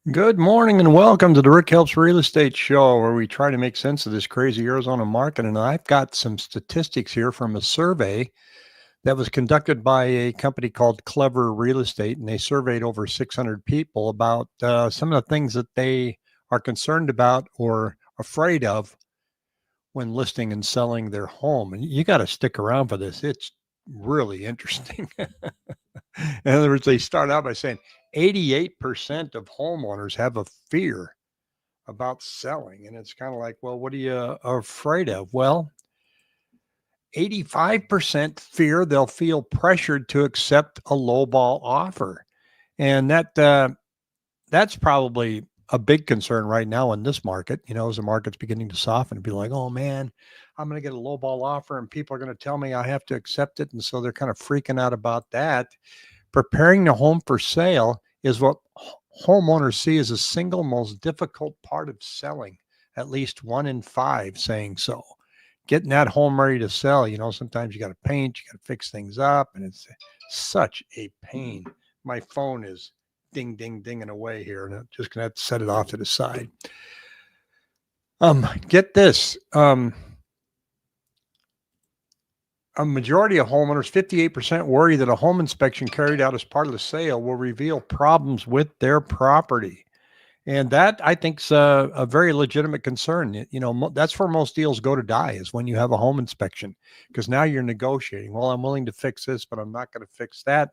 Good morning and welcome to the Rick Helps Real Estate Show, where we try to make sense of this crazy Arizona market. And I've got some statistics here from a survey that was conducted by a company called Clever Real Estate. And they surveyed over 600 people about some of the things that they are concerned about or afraid of when listing and selling their home. And you got to stick around for this. It's really interesting. In other words, they start out by saying 88% of homeowners have a fear about selling. And it's kind of like, well, what are you afraid of? Well, 85% fear they'll feel pressured to accept a lowball offer. And that's probably a big concern right now in this market. As the market's beginning to soften, be like, oh man, I'm going to get a lowball offer and people are going to tell me I have to accept it. And so they're kind of freaking out about that. Preparing the home for sale is what homeowners see as the single most difficult part of selling. At least 1 in 5 saying so. Getting that home ready to sell, sometimes you got to paint, you got to fix things up, and it's such a pain. My phone is ding, ding, dinging away here, and I'm just going to have to set it off to the side. Get this. A majority of homeowners, 58%, worry that a home inspection carried out as part of the sale will reveal problems with their property. And that, I think, is a very legitimate concern. That's where most deals go to die, is when you have a home inspection, because now you're negotiating. Well, I'm willing to fix this, but I'm not going to fix that.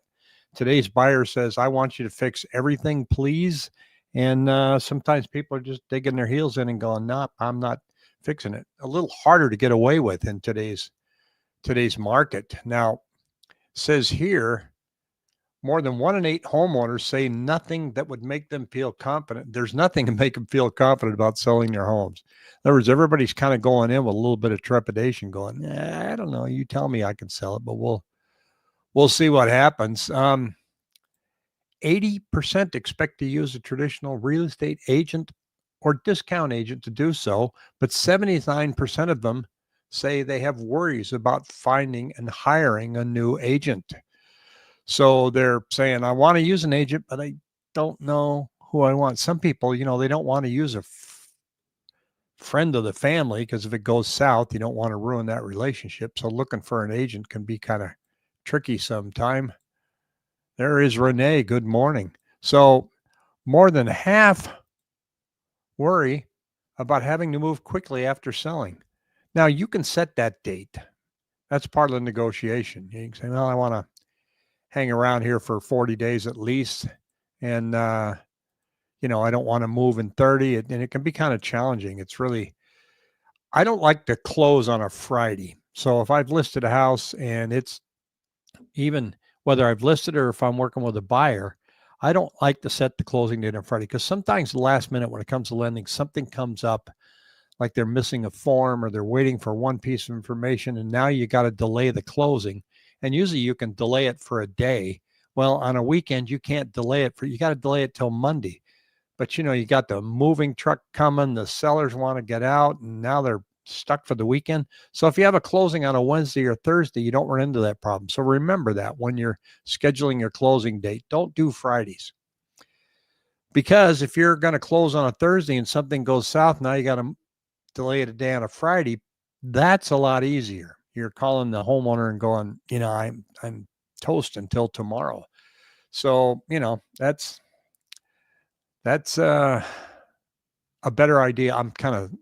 Today's buyer says, I want you to fix everything, please. And sometimes people are just digging their heels in and going, no, I'm not fixing it. A little harder to get away with in today's market. Now, says here, more than 1 in 8 homeowners say nothing that would make them feel confident. There's nothing to make them feel confident about selling their homes. In other words, everybody's kind of going in with a little bit of trepidation, going, I don't know. You tell me I can sell it, but we'll see what happens. 80% expect to use a traditional real estate agent or discount agent to do so, but 79% of them say they have worries about finding and hiring a new agent. So they're saying, I want to use an agent, but I don't know who I want. Some people, they don't want to use a friend of the family, because if it goes south, you don't want to ruin that relationship. So looking for an agent can be kind of tricky sometime. There is Renee. Good morning. So more than half worry about having to move quickly after selling. Now, you can set that date. That's part of the negotiation. You can say, well, I want to hang around here for 40 days at least. And, I don't want to move in 30. And it can be kind of challenging. I don't like to close on a Friday. So if I've listed a house and it's even whether I've listed or if I'm working with a buyer, I don't like to set the closing date on Friday, because sometimes the last minute when it comes to lending, something comes up, like they're missing a form or they're waiting for one piece of information, and now you got to delay the closing. And usually you can delay it for a day. Well, on a weekend, you can't delay it you got to delay it till Monday. But you got the moving truck coming, the sellers want to get out, and now they're stuck for the weekend. So if you have a closing on a Wednesday or Thursday, you don't run into that problem. So remember that when you're scheduling your closing date, don't do Fridays. Because if you're going to close on a Thursday and something goes south, now you got to delay it a day on a Friday. That's a lot easier. You're calling the homeowner and going, I'm toast until tomorrow. So, that's a better idea. I'm kind of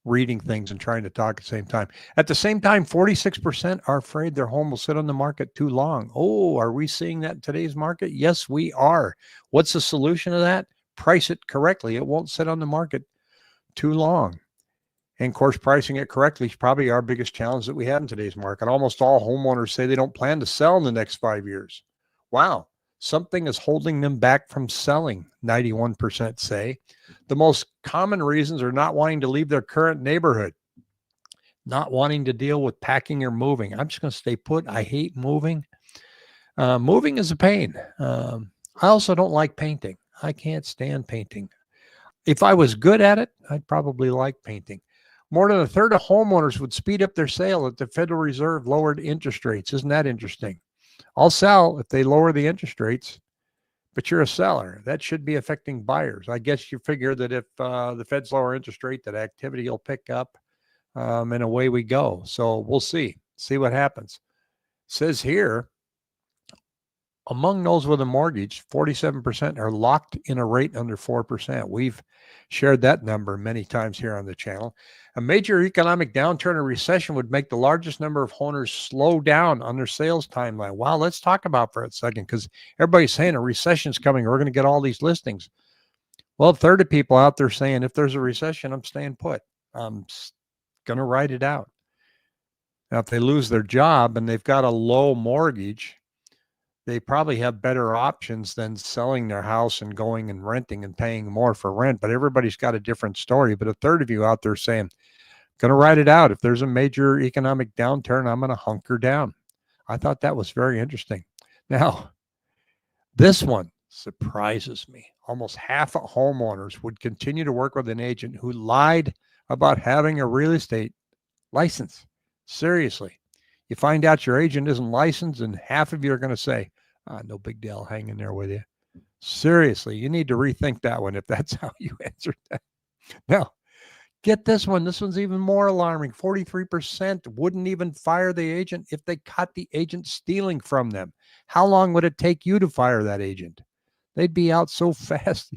reading things and trying to talk at the same time. At the same time, 46% are afraid their home will sit on the market too long. Oh, are we seeing that in today's market? Yes, we are. What's the solution to that? Price it correctly. It won't sit on the market too long. And of course, pricing it correctly is probably our biggest challenge that we have in today's market. Almost all homeowners say they don't plan to sell in the next 5 years. Wow. Something is holding them back from selling, 91% say. The most common reasons are not wanting to leave their current neighborhood, not wanting to deal with packing or moving. I'm just going to stay put. I hate moving. Moving is a pain. I also don't like painting. I can't stand painting. If I was good at it, I'd probably like painting. More than a third of homeowners would speed up their sale if the Federal Reserve lowered interest rates. Isn't that interesting? I'll sell if they lower the interest rates. but you're a seller. That should be affecting buyers. I guess you figure that if the Fed's lower interest rate, that activity will pick up, and away we go. So we'll see what happens. It says here, among those with a mortgage, 47% are locked in a rate under 4%. We've shared that number many times here on the channel. A major economic downturn or recession would make the largest number of owners slow down on their sales timeline. Wow, let's talk about for a second, because everybody's saying a recession's coming. We're going to get all these listings. Well, a third of people out there saying, if there's a recession, I'm staying put. I'm going to ride it out. Now, if they lose their job and they've got a low mortgage, they probably have better options than selling their house and going and renting and paying more for rent. But everybody's got a different story. But a third of you out there saying, going to ride it out. If there's a major economic downturn, I'm going to hunker down. I thought that was very interesting. Now, this one surprises me. Almost half of homeowners would continue to work with an agent who lied about having a real estate license. Seriously. You find out your agent isn't licensed, and half of you are going to say, no big deal, hang in there with you. Seriously, you need to rethink that one if that's how you answered that. Now, get this one. This one's even more alarming. 43% wouldn't even fire the agent if they caught the agent stealing from them. How long would it take you to fire that agent? They'd be out so fast.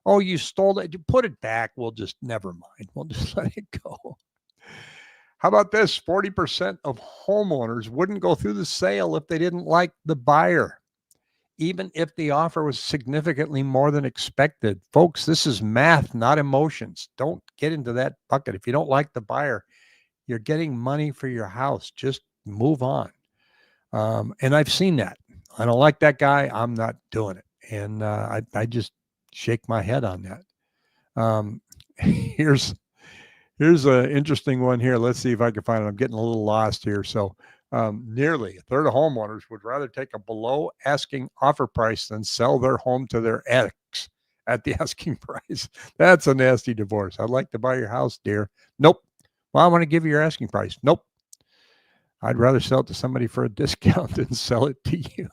Oh, you stole it. You put it back. We'll just, never mind. We'll just let it go. How about this? 40% of homeowners wouldn't go through the sale if they didn't like the buyer, even if the offer was significantly more than expected. Folks, this is math, not emotions. Don't get into that bucket. If you don't like the buyer, you're getting money for your house. Just move on. And I've seen that. I don't like that guy. I'm not doing it. And I just shake my head on that. Here's an interesting one here. Let's see if I can find it. I'm getting a little lost here. So nearly a third of homeowners would rather take a below asking offer price than sell their home to their ex at the asking price. That's a nasty divorce. I'd like to buy your house, dear. Nope. Well, I want to give you your asking price. Nope. I'd rather sell it to somebody for a discount than sell it to you.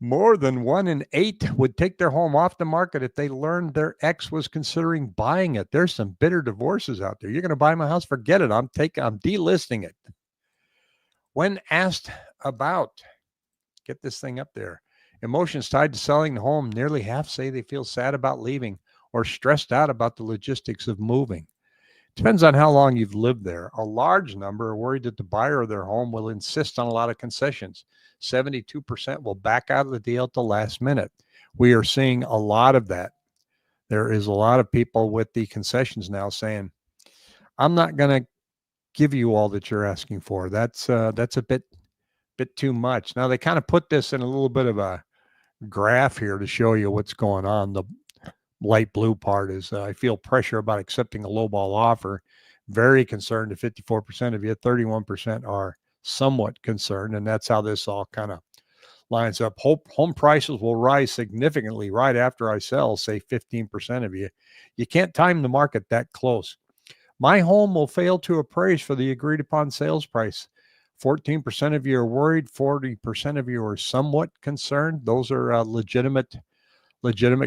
More than 1 in 8 would take their home off the market if they learned their ex was considering buying it. There's some bitter divorces out there. You're going to buy my house? Forget it. I'm delisting it. When asked about, get this thing up there, emotions tied to selling the home, nearly half say they feel sad about leaving or stressed out about the logistics of moving. Depends on how long you've lived there. A large number are worried that the buyer of their home will insist on a lot of concessions. 72% will back out of the deal at the last minute. We are seeing a lot of that. There is a lot of people with the concessions now saying, I'm not going to give you all that you're asking for. That's a bit too much. Now, they kind of put this in a little bit of a graph here to show you what's going on. The light blue part is I feel pressure about accepting a lowball offer. Very concerned to 54% of you. 31% are somewhat concerned, and that's how this all kind of lines up. Home prices will rise significantly right after I sell, say 15% of you. You can't time the market that close. My home will fail to appraise for the agreed upon sales price. 14% of you are worried. 40% of you are somewhat concerned. Those are legitimate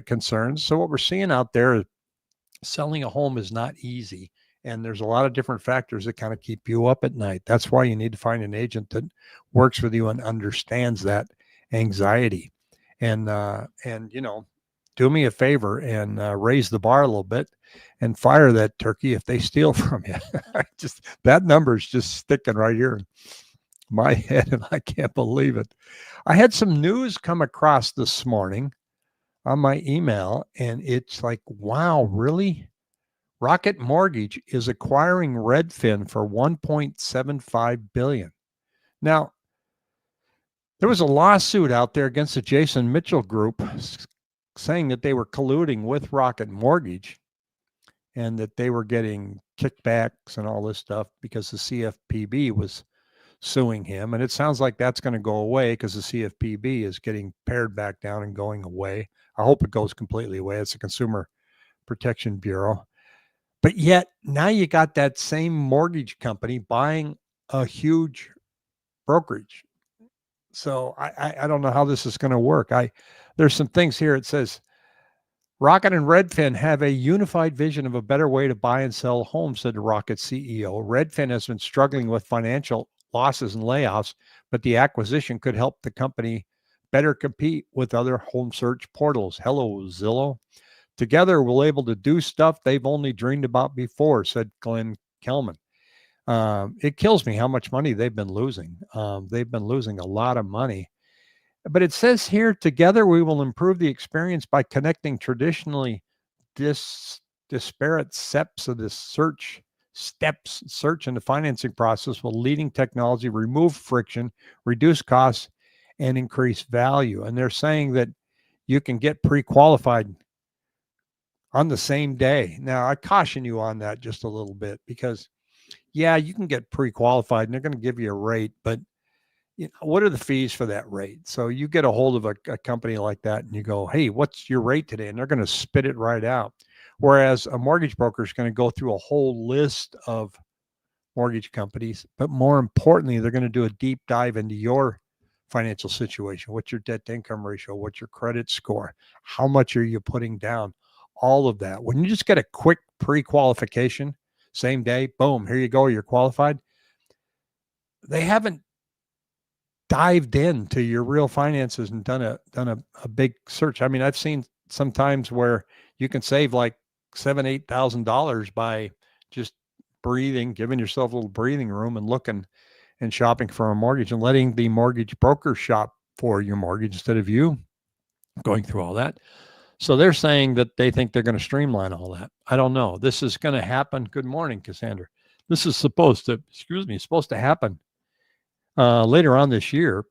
concerns. So what we're seeing out there is selling a home is not easy. And there's a lot of different factors that kind of keep you up at night. That's why you need to find an agent that works with you and understands that anxiety. And do me a favor and raise the bar a little bit and fire that turkey if they steal from you. That number is just sticking right here in my head, and I can't believe it. I had some news come across this morning on my email, and it's like, wow, really? Rocket Mortgage is acquiring Redfin for $1.75 billion. Now, there was a lawsuit out there against the Jason Mitchell Group saying that they were colluding with Rocket Mortgage and that they were getting kickbacks and all this stuff because the CFPB was suing him. And it sounds like that's going to go away because the CFPB is getting pared back down and going away. I hope it goes completely away. It's the Consumer Protection Bureau. But yet now you got that same mortgage company buying a huge brokerage. So I don't know how this is going to work. There's some things here. It says Rocket and Redfin have a unified vision of a better way to buy and sell homes, said Rocket CEO. Redfin has been struggling with financial losses and layoffs, but the acquisition could help the company better compete with other home search portals. Hello, Zillow. Together, we're able to do stuff they've only dreamed about before, said Glenn Kelman. It kills me how much money they've been losing. They've been losing a lot of money. But it says here, together we will improve the experience by connecting traditionally disparate steps of this search and the financing process with leading technology, remove friction, reduce costs, and increase value. And they're saying that you can get pre-qualified on the same day. Now, I caution you on that just a little bit because, yeah, you can get pre-qualified and they're going to give you a rate, but what are the fees for that rate? So you get a hold of a company like that and you go, hey, what's your rate today? And they're going to spit it right out. Whereas a mortgage broker is going to go through a whole list of mortgage companies, but more importantly, they're going to do a deep dive into your financial situation. What's your debt to income ratio? What's your credit score? How much are you putting down? All of that. When you just get a quick pre-qualification, same day, boom, here you go, you're qualified. They haven't dived into your real finances and done a big search. I mean, I've seen sometimes where you can save like $7,000-8,000 by just breathing, giving yourself a little breathing room and looking and shopping for a mortgage and letting the mortgage broker shop for your mortgage instead of you going through all that. So they're saying that they think they're going to streamline all that. I don't know. This is going to happen. Good morning, Cassandra. This is supposed to happen later on this year.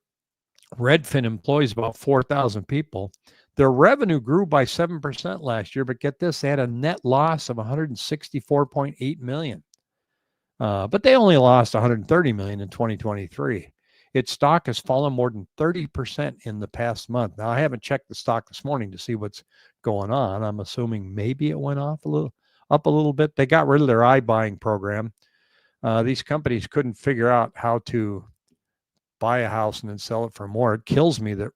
Redfin employs about 4,000 people. Their revenue grew by 7% last year, but get this, they had a net loss of $164.8 million. But they only lost $130 million in 2023. Its stock has fallen more than 30% in the past month. Now, I haven't checked the stock this morning to see what's going on. I'm assuming maybe it went up a little bit. They got rid of their iBuying program. These companies couldn't figure out how to buy a house and then sell it for more. It kills me that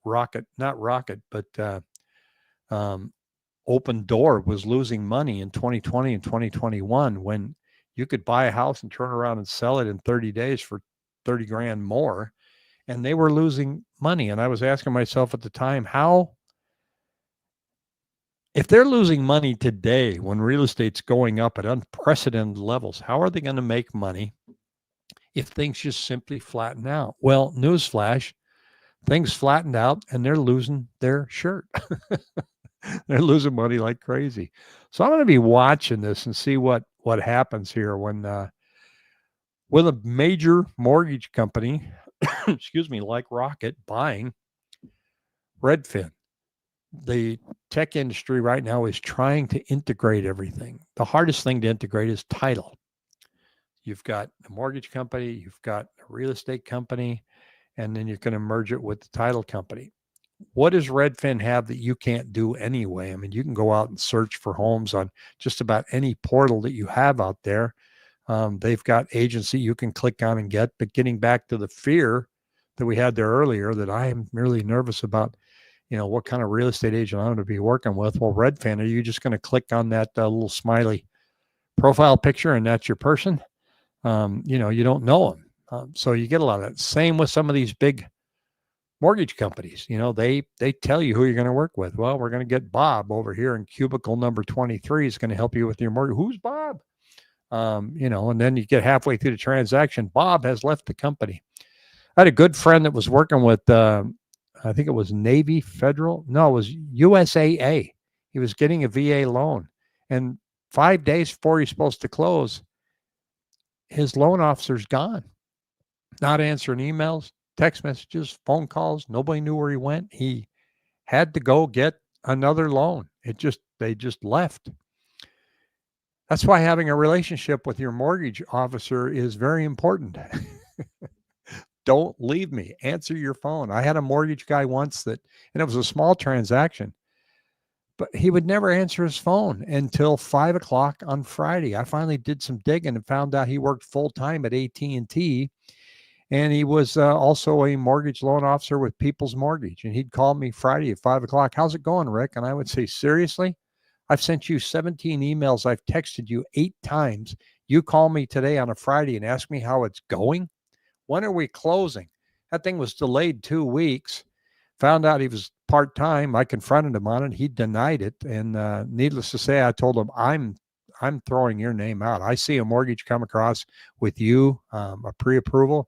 Open Door was losing money in 2020 and 2021 when you could buy a house and turn around and sell it in 30 days for 30 grand more. And they were losing money. And I was asking myself at the time, if they're losing money today when real estate's going up at unprecedented levels, how are they going to make money if things just simply flatten out? Well, newsflash, things flattened out and they're losing their shirt. They're losing money like crazy. So I'm going to be watching this and see what happens here when with a major mortgage company, excuse me, like Rocket buying Redfin. The tech industry right now is trying to integrate everything. The hardest thing to integrate is title. You've got a mortgage company, you've got a real estate company, and then you're going to merge it with the title company. What does Redfin have that you can't do anyway? I mean, you can go out and search for homes on just about any portal that you have out there. They've got agency you can click on and get. But getting back to the fear that we had there earlier, that I am really nervous about, what kind of real estate agent I'm going to be working with. Well, Redfin, are you just going to click on that little smiley profile picture and that's your person? You don't know them. So you get a lot of that. Same with some of these big mortgage companies. They tell you who you're going to work with. Well, we're going to get Bob over here in cubicle number 23 is going to help you with your mortgage. Who's Bob? And then you get halfway through the transaction, Bob has left the company. I had a good friend that was working with, I think it was Navy Federal. No, it was USAA. He was getting a VA loan. And 5 days before he's supposed to close, his loan officer's gone. Not answering emails, text messages, phone calls. Nobody knew where he went. He had to go get another loan. They just left. That's why having a relationship with your mortgage officer is very important. Don't leave me. Answer your phone. I had a mortgage guy once and it was a small transaction, but he would never answer his phone until 5 o'clock on Friday. I finally did some digging and found out he worked full time at AT&T. And he was also a mortgage loan officer with People's Mortgage. And he'd call me Friday at 5 o'clock. How's it going, Rick? And I would say, seriously? I've sent you 17 emails. I've texted you 8 times. You call me today on a Friday and ask me how it's going? When are we closing? That thing was delayed 2 weeks. Found out he was part-time. I confronted him on it. He denied it. And needless to say, I told him, I'm throwing your name out. I see a mortgage come across with you, a pre-approval.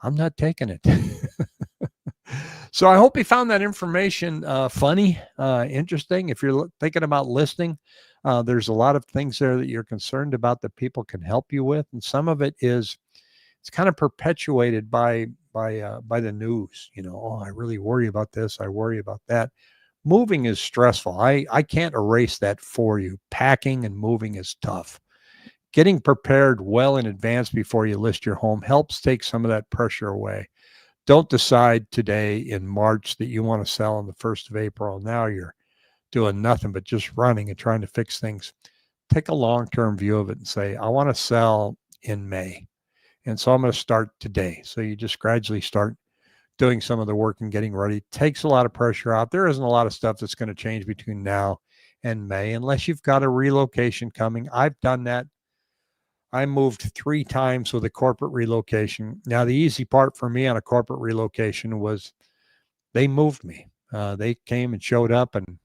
I'm not taking it. So I hope you found that information funny, interesting. If you're thinking about listing, there's a lot of things there that you're concerned about that people can help you with. And some of it is, it's kind of perpetuated by the news. Oh, I really worry about this. I worry about that. Moving is stressful. I can't erase that for you. Packing and moving is tough. Getting prepared well in advance before you list your home helps take some of that pressure away. Don't decide today in March that you want to sell on the 1st of April. Now you're doing nothing but just running and trying to fix things. Take a long-term view of it and say, I want to sell in May. And so I'm going to start today. So you just gradually start doing some of the work and getting ready. Takes a lot of pressure out. There isn't a lot of stuff that's going to change between now and May unless you've got a relocation coming. I've done that. I moved 3 times with a corporate relocation. Now, the easy part for me on a corporate relocation was they moved me. They came and showed up and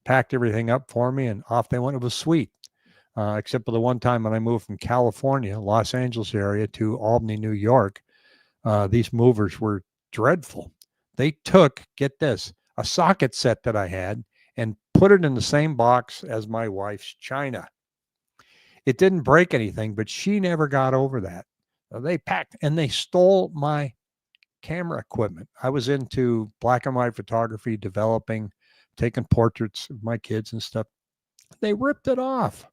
packed everything up for me, and off they went. It was sweet, except for the one time when I moved from California, Los Angeles area, to Albany, New York. These movers were dreadful. They took, get this, a socket set that I had and put it in the same box as my wife's china. It didn't break anything, but she never got over that. They packed and they stole my camera equipment. I was into black and white photography, developing, taking portraits of my kids and stuff. They ripped it off.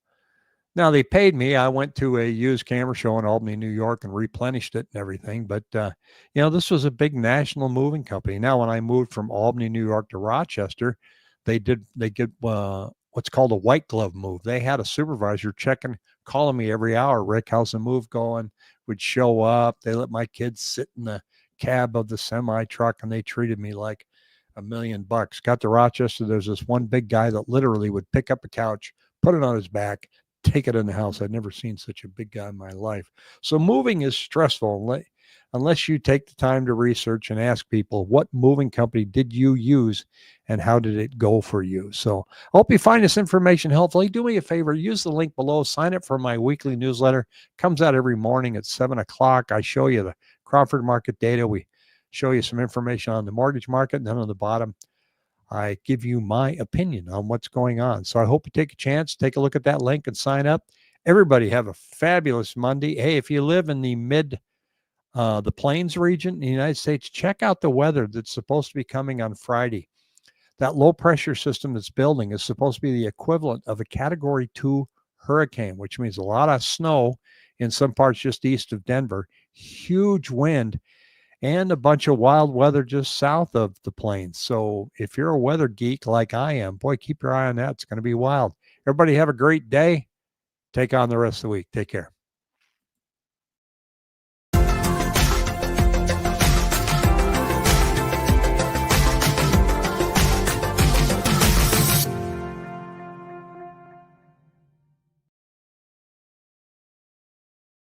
Now they paid me. I went to a used camera show in Albany, New York, and replenished it and everything. But this was a big national moving company. Now, when I moved from Albany, New York to Rochester, they did what's called a white glove move. They had a supervisor calling me every hour. Rick, how's the move going? Would show up. They let my kids sit in the cab of the semi truck, and they treated me like $1 million. Got to Rochester. There's this one big guy that literally would pick up a couch, put it on his back, take it in the house. I'd never seen such a big guy in my life. So moving is stressful unless you take the time to research and ask people, what moving company did you use and how did it go for you? So I hope you find this information helpful. Do me a favor, use the link below, sign up for my weekly newsletter. Comes out every morning at 7 o'clock. I show you the Crawford market data. We show you some information on the mortgage market. And then on the bottom, I give you my opinion on what's going on. So I hope you take a chance, take a look at that link and sign up. Everybody have a fabulous Monday. Hey, if you live in the Plains region in the United States, check out the weather that's supposed to be coming on Friday. That low pressure system that's building is supposed to be the equivalent of a Category 2 hurricane, which means a lot of snow in some parts just east of Denver, huge wind, and a bunch of wild weather just south of the Plains. So if you're a weather geek like I am, boy, keep your eye on that. It's going to be wild. Everybody have a great day. Take on the rest of the week. Take care.